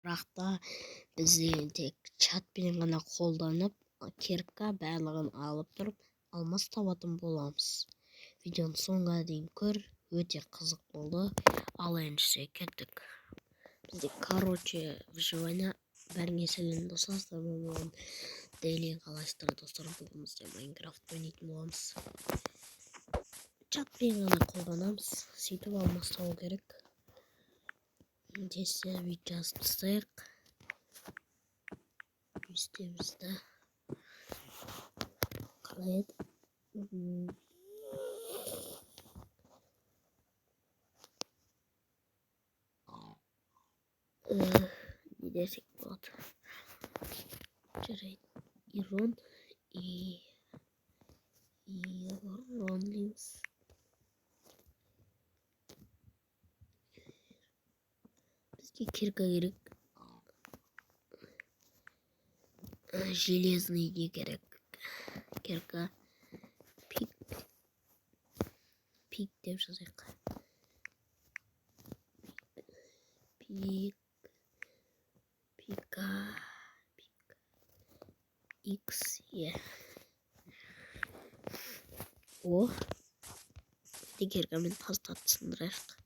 Бірақ та біз тек чатпен ғана қолданып, керка барлығын алып тұрып, алмас табатын боламыз. Видеоны соңға дейін көр, өте қызық болды. Ал енді кеттік. Бізде, выживание бәріңе сәлем достар, болған дейлен қалайсыздар достар, бүгін бізде Майнкрафт ойнайтын боламыз. Чатпен ғана қолданамыз, сөйтіп алмастау керек. Десе бүйтіп жазып тастайық. Үстемізді қалай еді? Не десек болады? Жарайды. Ирон дейміз. Бізге кирка керек. Железный не керек. Кирка. Пик деп жазайық. Пика. X, О, киркамен тастап сындырайық.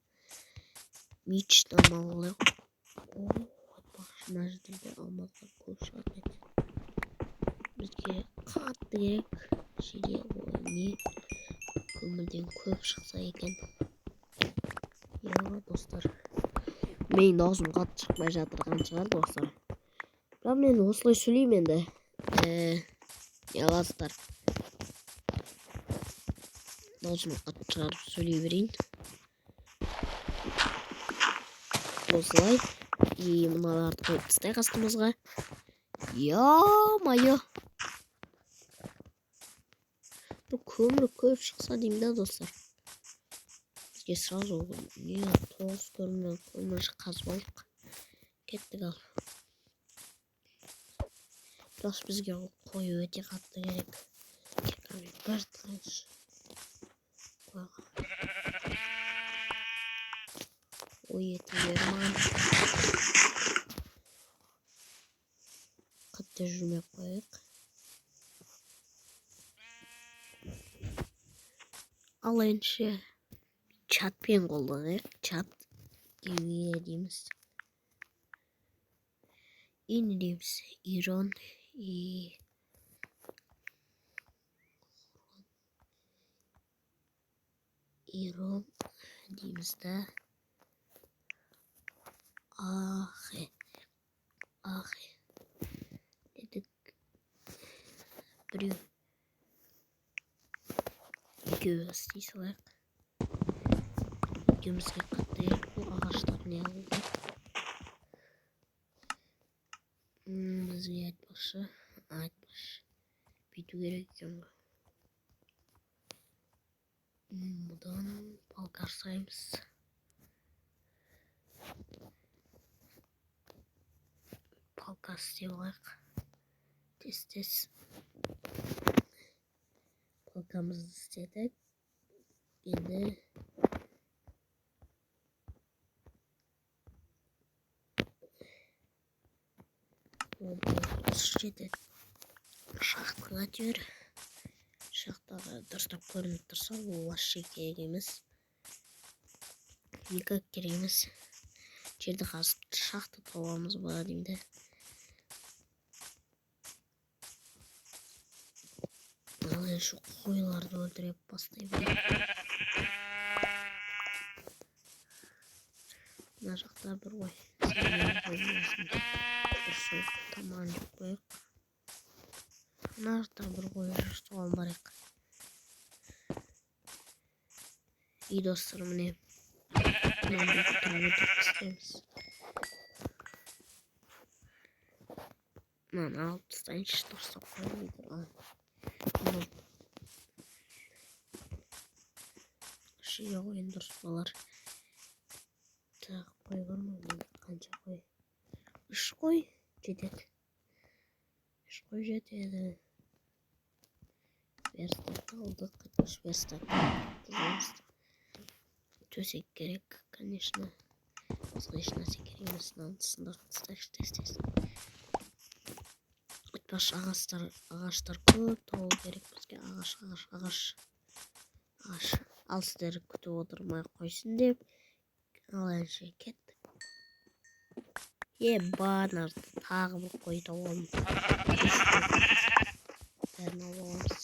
Мечта малы. О, мына жерде алмаздар көп шығады. Бізге қатты керек. Жерде не көмірден көп шықса екен. Достар. Мен даусым қатты шықпай жатырған шығар достар. Бірақ мен осылай сөйлеймін енді. Достар. Даусым қатты шығарып сөйлей берейін. Осылай. Мыналарды қойып тастайық астымызға. Майо. Бұл көмір көп шықса деймін да достар. Бізге сразу тоғыз көмір қазбайық. Кеттік ал. Бірақ бізге қой өте қатты керек. Кекамен бір тыныш. Ой, етілер маған. Қатты жүрмей қойық. Ал енді чатпен қолданайық. Чат дейміз. Енді дейміз. Ирон дейміз да. Дедік. Біреу. Екеуі істей салайық. Екеумізге қатты еріп бұл ағаштар не алды. Бізге айтпақшы. Бүйту керек екен ғой. Бұдан палкар саймыз. Палкар істей алайық. Тез. Палкамызды істедік. Енді осы жерде шахтаға жер. Шахтаға дұрыстап көрініп тұрса, ол вообще керек емес. Никак керек емес. Жерді қазып шахта табамыз ба деймді. Ал шу қойларды өлтіріп бастаймын. Мына жақта бір ой. Таман жоқ қойық. Мына жақта бір қой соған барайық. Достар, міне. Мынаны алып тастайыншы, дұрыстап қойып. Шеге қойын дұрыс болар. Қой бар ма? Қанша қой? 3 қой жетеді. 3 қой жетеді. Верстак алдық. 3 верстак. Төсек керек, конечно. Басқа еш нәрсе керек емес. Мынаны сындырып тастайықшы тез. Айтпақшы ағаштар көп табу керек бізге. Ағаш. Ал сіздер күтіп отырмай қойсын деп алайыншы кеттік. Банар тағы бір қой табамын. Бәрін алып аламыз.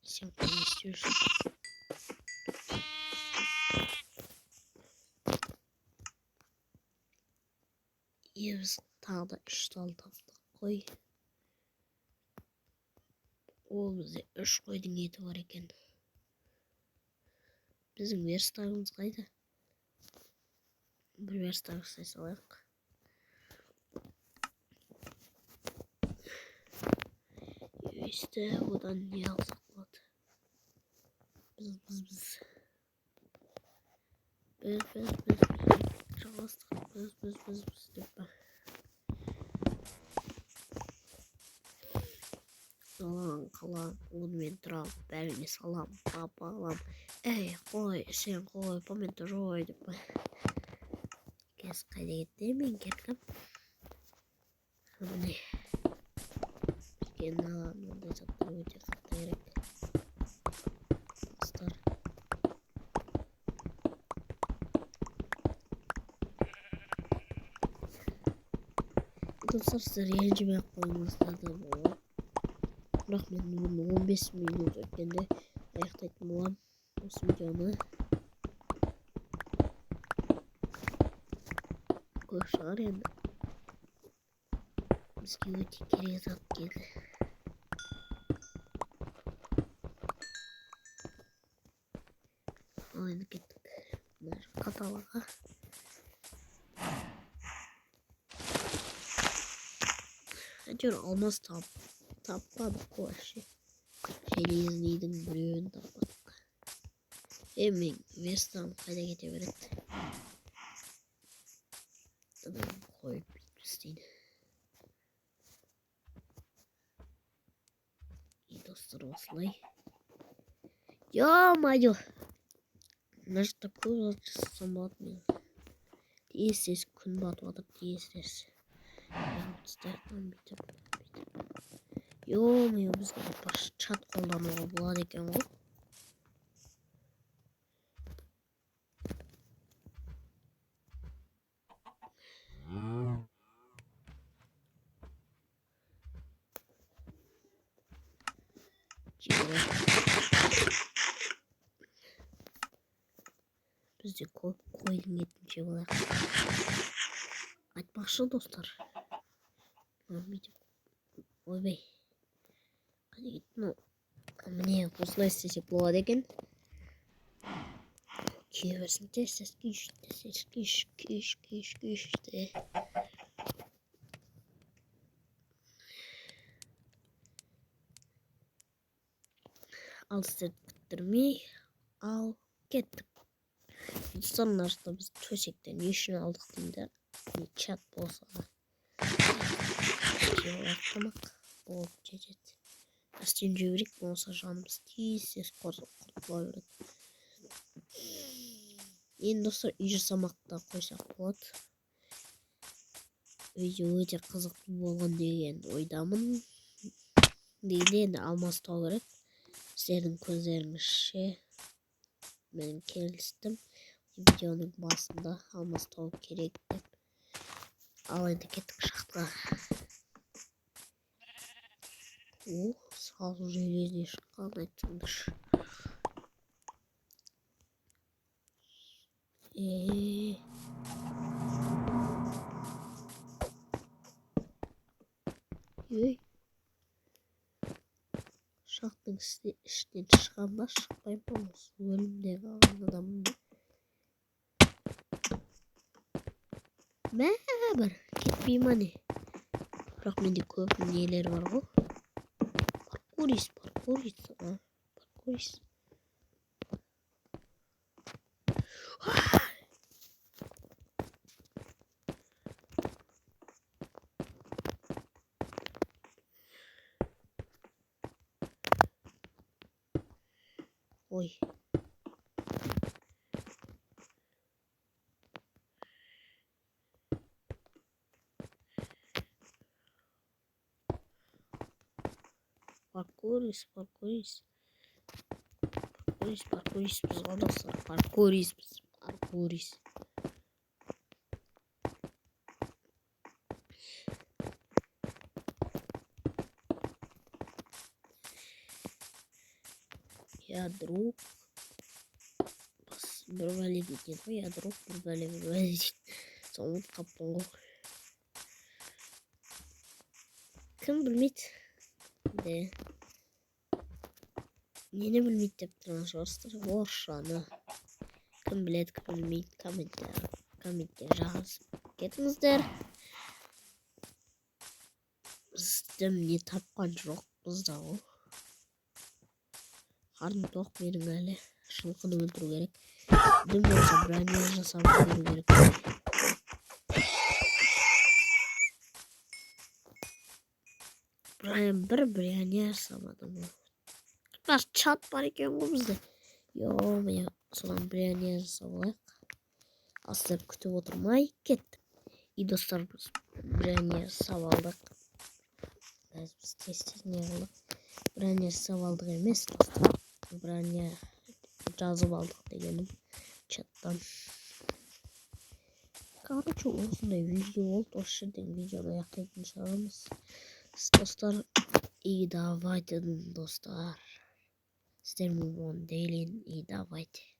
Сен қой істеуші. Біз тағы да 3 тал таптық қой. Ол бізде 3 қойдың еті бар екен. Біздің верстагымыз қайда? Бір верстаг жасай салайық. Өйсті, одан не алсақ болады? Біз. Жалғастық. Біз деп ба. Қалам, онымен тұрам, бәріне салам, папа алам. Қой, сен қой, помидор жой деп ба. Кез қайда кетті мен керкім. Міне. Бізген алам, ондай заттар өте қатты керек. Достар. Достар, сіздер ренжімей ақ қойыңыздар да болады. Бірақ мен 15 минут өткенде аяқтайтын болам осы видеоны. Көп шығар енді. Бізге өте керек зат келді. Ал енді кеттік. Каталога. Әйтеуір алмас таппадық қой вообще. Железнийдің біреуін таппадық. Мен верстагым қайда кете береді. Адам қойып бүйтіп істейді. Достар, осылай. Ё-моё! Мына жақта көп зат жасасам болады мен. Тез күн батып жатыр, тез. Ё-моё, бізге айтпақшы чат қолдануға болады екен ғой. Бізде көп қойдың етін жеп алайық. Айтпақшы достар. Ойбай. Қайда кетті? Міне осылай істесек болады екен. Күйе берсін, тез күйшті. Ал сіздер күттірмей, ал кеттік. Достар, мына жақта біз төсекті не үшін алдық деймді. Чат болса. Тамақ болып жетеді. Әстен жебірек болса жанымыз тез құртыла береді. Енді достар, үй жасамақ та қойсақ болады. Видео өте қызықты болған деген ойдамын. Дейді енді алмас тау керек. Сіздердің көздеріңізше мен келістім. Видеоның басында алмас тау керек деп. Ал енді кеттік шахтаға. Сразу железный шыққан айтсаңдаршы. Шахтың ішінен шығам ба, шықпай ба, осы өлімдегі адамым ба? Бір кетпей ма не? Бірақ менде көп нелер бар ғой. Паркурист. Ой. Parkurist. Parkurist biz arkadaşlar. Parkurist biz. Parkurist. Ya друг. Бас bir böyle gidiyor. Ya друг bir böyle gidiyor. Soğuk kapı. Kim bilmeydi. De. Yeni bilmeydi yaptığınız dostlar. Boşanı. Kim bilmeydi, kim bilmeydi. Kommentler jaz. Ketmizdir. Bizde ne tapkan yok bizde o. Karnı tok benim öyle. Şılkını öldürü gerek. Dün olsa bir yaşasam öldürü gerek. Brian bir yani yaşamadım o. Biraz çat var iken bu bizde. Yo ya sonra Brian yaşasam aslında kötü oturmaya gittim. İyi dostlar biz Brian yaşasam aldık. Biz test ne oldu? Brian yaşasam aldık emez dostlar. Brian cazip aldık degelim chat'tan. Короче, осындай видео болды. Осы жерден видеоны аяқтайтын шығармыз. Достар, и давайте, достар. Сіздермен оны дейлін, и давайте.